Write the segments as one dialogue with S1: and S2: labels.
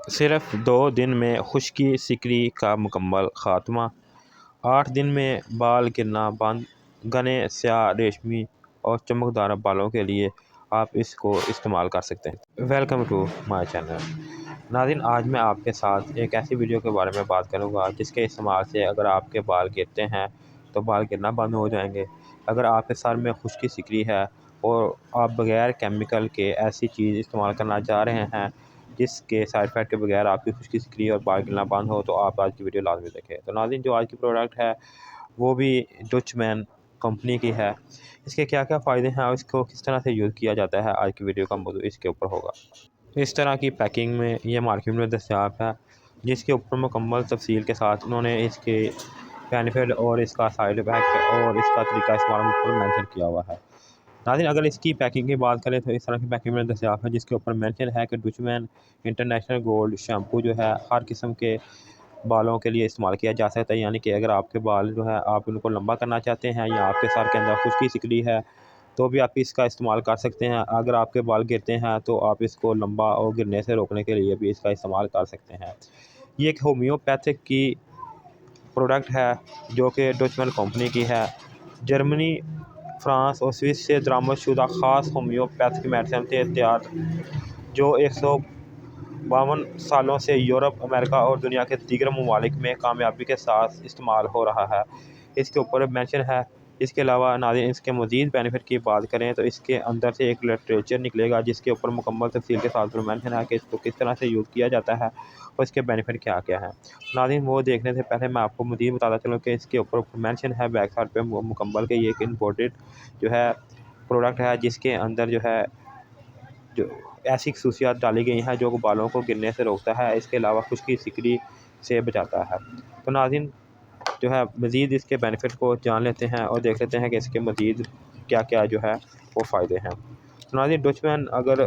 S1: صرف 2 دن میں خشکی سکری کا مکمل خاتمہ۔ 8 دن میں بال گرنا بند۔ گھنے سیاہ ریشمی اور چمکدار بالوں کے لیے آپ اس کو استعمال کر سکتے ہیں۔ Welcome to my channel. ناظرین، آج میں آپ کے ساتھ ایک ایسی ویڈیو کے بارے میں بات کروں گا جس کے استعمال سے اگر آپ کے بال گرتے ہیں تو بال گرنا بند ہو جائیں گے۔ اگر آپ کے سر میں خشکی سکری ہے اور آپ بغیر کیمیکل کے ایسی چیز استعمال کرنا چاہ رہے ہیں جس کے سائیڈ افیکٹ کے بغیر آپ کی خشکی سکری اور بال گرنا بند ہو، تو آپ آج کی ویڈیو لازمی دیکھیں۔ تو ناظرین، جو آج کی پروڈکٹ ہے وہ بھی ڈچ مین کمپنی کی ہے۔ اس کے کیا کیا فائدے ہیں اور اس کو کس طرح سے یوز کیا جاتا ہے، آج کی ویڈیو کا موضوع اس کے اوپر ہوگا۔ اس طرح کی پیکنگ میں یہ مارکیٹ میں دستیاب ہے، جس کے اوپر مکمل تفصیل کے ساتھ انہوں نے اس کے بینیفٹ اور اس کا سائیڈ افیکٹ اور اس کا طریقہ استعمال پر مینشن کیا ہوا ہے۔ ناظرین، اگر اس کی پیکنگ کی بات کریں تو اس طرح کی پیکنگ میں دستیاب ہے، جس کے اوپر مینشن ہے کہ ڈچ مین انٹرنیشنل گولڈ شیمپو جو ہے ہر قسم کے بالوں کے لیے استعمال کیا جا سکتا ہے۔ یعنی کہ اگر آپ کے بال جو ہے آپ ان کو لمبا کرنا چاہتے ہیں یا آپ کے سر کے اندر خشکی سکری ہے تو بھی آپ اس کا استعمال کر سکتے ہیں۔ اگر آپ کے بال گرتے ہیں تو آپ اس کو لمبا اور گرنے سے روکنے کے لیے بھی اس کا استعمال کر سکتے ہیں۔ یہ ایک ہومیوپیتھک کی پروڈکٹ ہے جو کہ ڈچ مین کمپنی کی ہے۔ جرمنی، فرانس اور سوئس سے درآمد شدہ خاص ہومیوپیتھک میڈیسن سے تیار جو 152 سالوں سے یورپ، امریکہ اور دنیا کے دیگر ممالک میں کامیابی کے ساتھ استعمال ہو رہا ہے، اس کے اوپر مینشن ہے۔ اس کے علاوہ ناظرین، اس کے مزید بینیفٹ کی بات کریں تو اس کے اندر سے ایک لٹریچر نکلے گا جس کے اوپر مکمل تفصیل کے ساتھ مینشن ہے کہ اس کو کس طرح سے یوز کیا جاتا ہے اور اس کے بینیفٹ کیا کیا ہیں۔ ناظرین، وہ دیکھنے سے پہلے میں آپ کو مزید بتاتا چلوں کہ اس کے اوپر مینشن ہے بیک سائڈ پہ مکمل کہ یہ ایک امپورٹڈ جو ہے پروڈکٹ ہے جس کے اندر جو ہے جو ایسی خصوصیات ڈالی گئی ہیں جو بالوں کو گرنے سے روکتا ہے، اس کے علاوہ خشکی سکری سے بچاتا ہے۔ تو ناظرین، جو ہے مزید اس کے بینیفٹ کو جان لیتے ہیں اور دیکھ لیتے ہیں کہ اس کے مزید کیا کیا جو ہے وہ فائدے ہیں۔ تو ناظرین، ڈچ مین اگر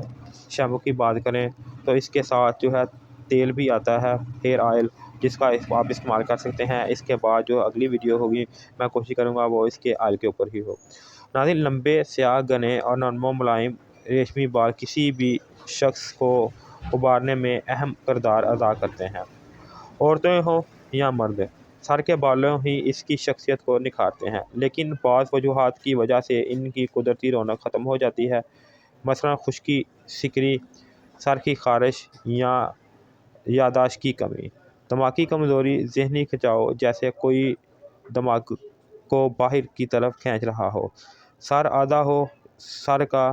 S1: شیمپو کی بات کریں تو اس کے ساتھ جو ہے تیل بھی آتا ہے، ہیئر آئل، جس کا آپ استعمال کر سکتے ہیں۔ اس کے بعد جو اگلی ویڈیو ہوگی میں کوشش کروں گا وہ اس کے آئل کے اوپر ہی ہو۔ ناظرین، لمبے سیاہ گھنے اور نرم و ملائم ریشمی بال کسی بھی شخص کو ابھارنے میں اہم کردار ادا کرتے ہیں۔ عورتیں ہوں یا مرد، سر کے بالوں ہی اس کی شخصیت کو نکھارتے ہیں، لیکن بعض وجوہات کی وجہ سے ان کی قدرتی رونق ختم ہو جاتی ہے، مثلا خشکی سکری، سر کی خارش یا یادداشت کی کمی، دماغی کمزوری، ذہنی کھنچاؤ جیسے کوئی دماغ کو باہر کی طرف کھینچ رہا ہو، سر آدھا ہو، سر کا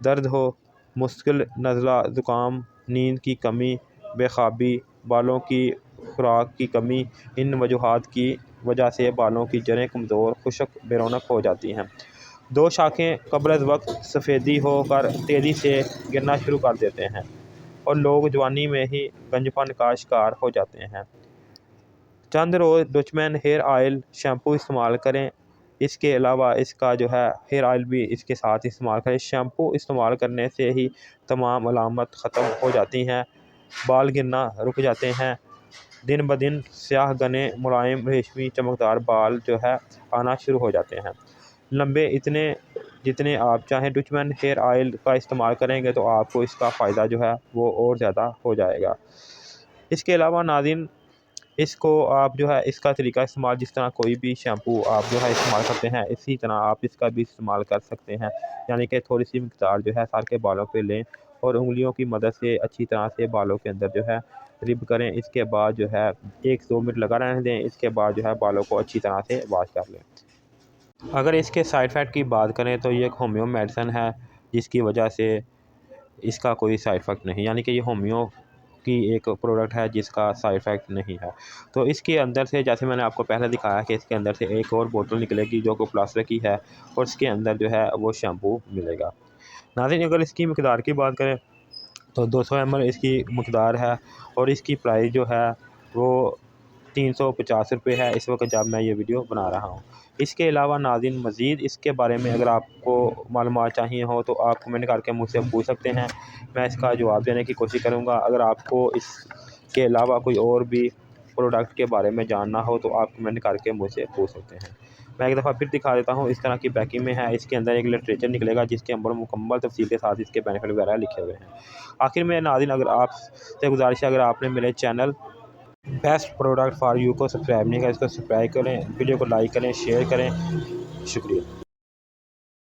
S1: درد ہو، مشکل نزلہ، زکام، نیند کی کمی، بے خوابی، بالوں کی خوراک کی کمی۔ ان وجوہات کی وجہ سے بالوں کی جڑیں کمزور، خشک، بے رونق ہو جاتی ہیں۔ 2 شاخیں قبل از وقت سفیدی ہو کر تیزی سے گرنا شروع کر دیتے ہیں اور لوگ جوانی میں ہی گنجپن کا شکار ہو جاتے ہیں۔ چند روز Dutchman hair oil shampoo استعمال کریں۔ اس کے علاوہ اس کا جو ہے ہیئر آئل بھی اس کے ساتھ استعمال کریں۔ شیمپو استعمال کرنے سے ہی تمام علامات ختم ہو جاتی ہیں، بال گرنا رک جاتے ہیں، دن بدن سیاہ گھنے ملائم ریشمی چمکدار بال جو ہے آنا شروع ہو جاتے ہیں، لمبے اتنے جتنے آپ چاہیں۔ ڈچ مین ہیئر آئل کا استعمال کریں گے تو آپ کو اس کا فائدہ جو ہے وہ اور زیادہ ہو جائے گا۔ اس کے علاوہ ناظرین، اس کو آپ جو ہے اس کا طریقہ استعمال جس طرح کوئی بھی شیمپو آپ جو ہے استعمال کرتے ہیں اسی طرح آپ اس کا بھی استعمال کر سکتے ہیں۔ یعنی کہ تھوڑی سی مقدار جو ہے سر کے بالوں پہ لیں اور انگلیوں کی مدد سے اچھی طرح سے بالوں کے اندر جو ہے رب کریں۔ اس کے بعد جو ہے 1-2 منٹ لگا رہنے دیں۔ اس کے بعد جو ہے بالوں کو اچھی طرح سے واش کر لیں۔ اگر اس کے سائیڈ افیکٹ کی بات کریں تو یہ ایک ہومیو میڈیسن ہے جس کی وجہ سے اس کا کوئی سائیڈ افیکٹ نہیں، یعنی کہ یہ ہومیو کی ایک پروڈکٹ ہے جس کا سائیڈ افیکٹ نہیں ہے۔ تو اس کے اندر سے جیسے میں نے آپ کو پہلے دکھایا کہ اس کے اندر سے ایک اور بوتل نکلے گی جو کہ پلاسٹک کی ہے اور اس کے اندر جو ہے وہ شیمپو ملے گا۔ ناظرین، اگر اس کی مقدار کی بات کریں تو 200 ml اس کی مقدار ہے اور اس کی پرائس جو ہے وہ 350 روپے ہے اس وقت جب میں یہ ویڈیو بنا رہا ہوں۔ اس کے علاوہ ناظرین، مزید اس کے بارے میں اگر آپ کو معلومات چاہیے ہو تو آپ کمنٹ کر کے مجھ سے پوچھ سکتے ہیں، میں اس کا جواب دینے کی کوشش کروں گا۔ اگر آپ کو اس کے علاوہ کوئی اور بھی پروڈکٹ کے بارے میں جاننا ہو تو آپ کمنٹ کر کے مجھ سے پوچھ سکتے ہیں۔ میں ایک دفعہ پھر دکھا دیتا ہوں، اس طرح کی پیکنگ میں ہے، اس کے اندر ایک لٹریچر نکلے گا جس کے اندر مکمل تفصیل کے ساتھ اس کے بینیفٹ وغیرہ لکھے ہوئے ہیں۔ آخر میں ناظرین، اگر آپ سے گزارش ہے، اگر آپ نے میرے channel best product for you کو سبسکرائب نہیں کرا، اس کو سبسکرائب کریں، ویڈیو کو لائک کریں، شیئر کریں، شکریہ۔